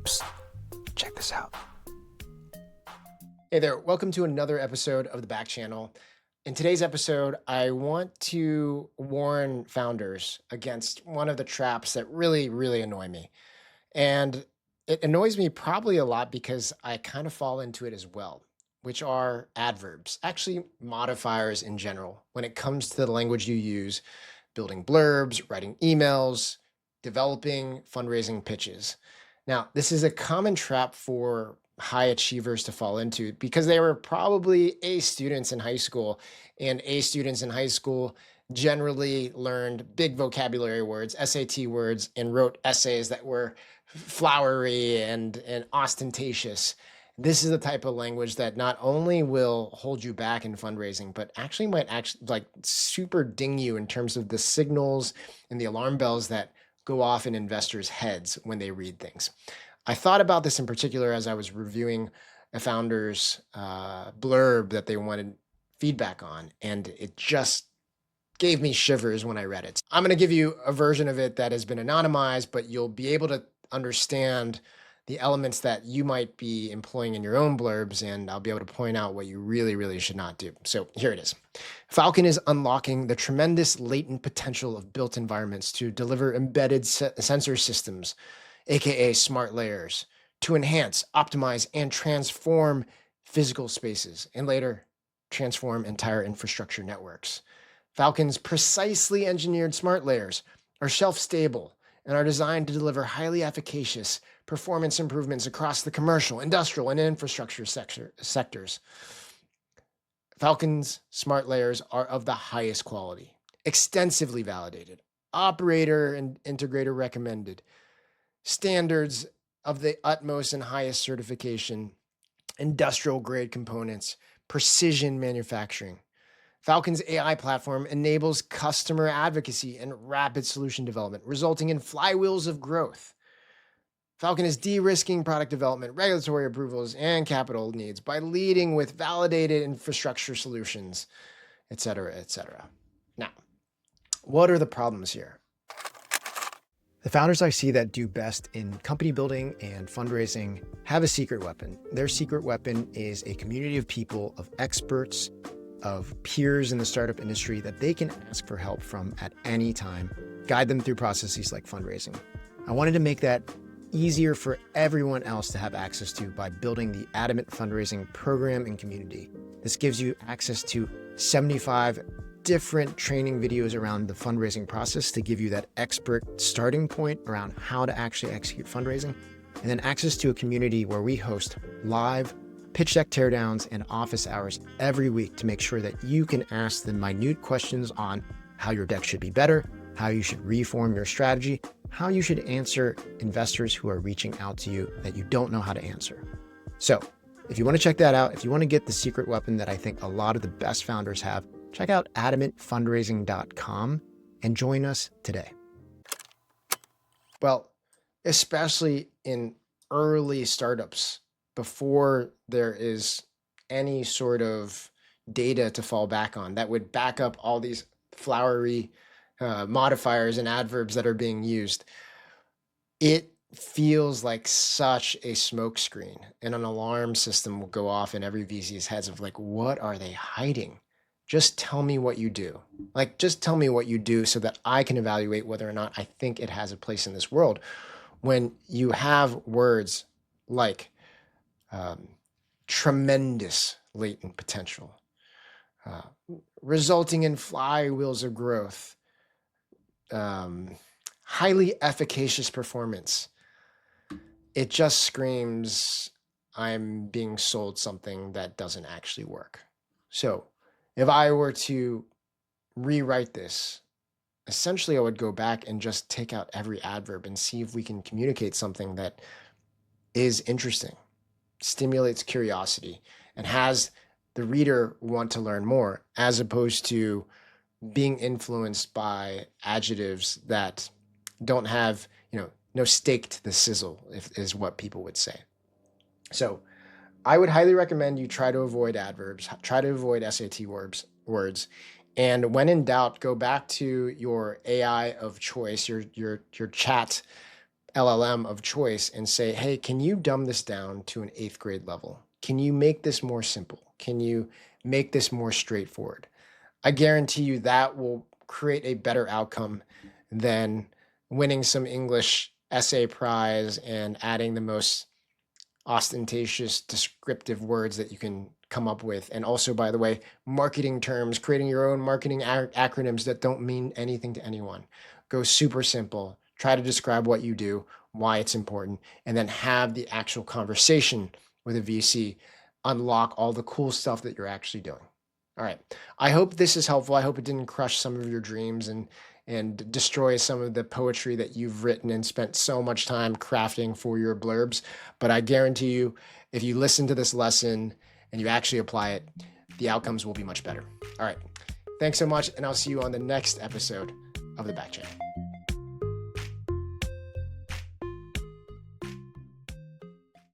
Psst, check this out. Hey there, welcome to another episode of the Back Channel. In today's episode, I want to warn founders against one of the traps that really annoy me. And it annoys me probably a lot because I kind of fall into it as well, which are adverbs, actually modifiers in general, when it comes to the language you use, building blurbs, writing emails, developing fundraising pitches. Now, this is a common trap for high achievers to fall into because they were probably A students in high school, and A students in high school generally learned big vocabulary words, SAT words, and wrote essays that were flowery and ostentatious. This is the type of language that not only will hold you back in fundraising, but actually might actually like super ding you in terms of the signals and the alarm bells that go off in investors' heads when they read things. I thought about this in particular as I was reviewing a founder's blurb that they wanted feedback on, and it just gave me shivers when I read it. I'm going to give you a version of it that has been anonymized, but you'll be able to understand the elements that you might be employing in your own blurbs, and I'll be able to point out what you really should not do. So here it is. Falcon is unlocking the tremendous latent potential of built environments to deliver embedded sensor systems, aka smart layers, to enhance, optimize, and transform physical spaces, and later transform entire infrastructure networks. Falcon's precisely engineered smart layers are shelf-stable and are designed to deliver highly efficacious performance improvements across the commercial, industrial, and infrastructure sectors. Falcon's smart layers are of the highest quality, extensively validated, operator and integrator recommended, standards of the utmost and highest certification, industrial grade components, precision manufacturing. Falcon's AI platform enables customer advocacy and rapid solution development, resulting in flywheels of growth. Falcon is de-risking product development, regulatory approvals, and capital needs by leading with validated infrastructure solutions, et cetera, et cetera. Now, what are the problems here? The founders I see that do best in company building and fundraising have a secret weapon. Their secret weapon is a community of people, of experts, of peers in the startup industry that they can ask for help from at any time, guide them through processes like fundraising. I wanted to make that easier for everyone else to have access to by building the Adamant Fundraising program and community. This gives you access to 75 different training videos around the fundraising process to give you that expert starting point around how to actually execute fundraising, and then access to a community where we host live pitch deck teardowns and office hours every week to make sure that you can ask the minute questions on how your deck should be better, how you should reform your strategy, how you should answer investors who are reaching out to you that you don't know how to answer. So if you want to check that out, if you want to get the secret weapon that I think a lot of the best founders have, check out adamantfundraising.com and join us today. Well, especially in early startups, before there is any sort of data to fall back on that would back up all these flowery modifiers and adverbs that are being used, it feels like such a smokescreen, and an alarm system will go off in every VC's heads of like, what are they hiding? Just tell me what you do. Like, just tell me what you do so that I can evaluate whether or not I think it has a place in this world. When you have words like tremendous latent potential, resulting in flywheels of growth, highly efficacious performance, it just screams I'm being sold something that doesn't actually work. So if I were to rewrite this, essentially I would go back and just take out every adverb and see if we can communicate something that is interesting, stimulates curiosity, and has the reader want to learn more, as opposed to being influenced by adjectives that don't have, no stake to the sizzle, is what people would say. So I would highly recommend you try to avoid adverbs, try to avoid SAT words, and when in doubt, go back to your AI of choice, your chat LLM of choice and say, hey, can you dumb this down to an 8th grade level? Can you make this more simple? Can you make this more straightforward? I guarantee you that will create a better outcome than winning some English essay prize and adding the most ostentatious descriptive words that you can come up with. And also, by the way, marketing terms, creating your own marketing acronyms that don't mean anything to anyone. Go super simple. Try to describe what you do, why it's important, and then have the actual conversation with a VC unlock all the cool stuff that you're actually doing. All right. I hope this is helpful. I hope it didn't crush some of your dreams and destroy some of the poetry that you've written and spent so much time crafting for your blurbs. But I guarantee you, if you listen to this lesson and you actually apply it, the outcomes will be much better. All right. Thanks so much, and I'll see you on the next episode of the Back Channel.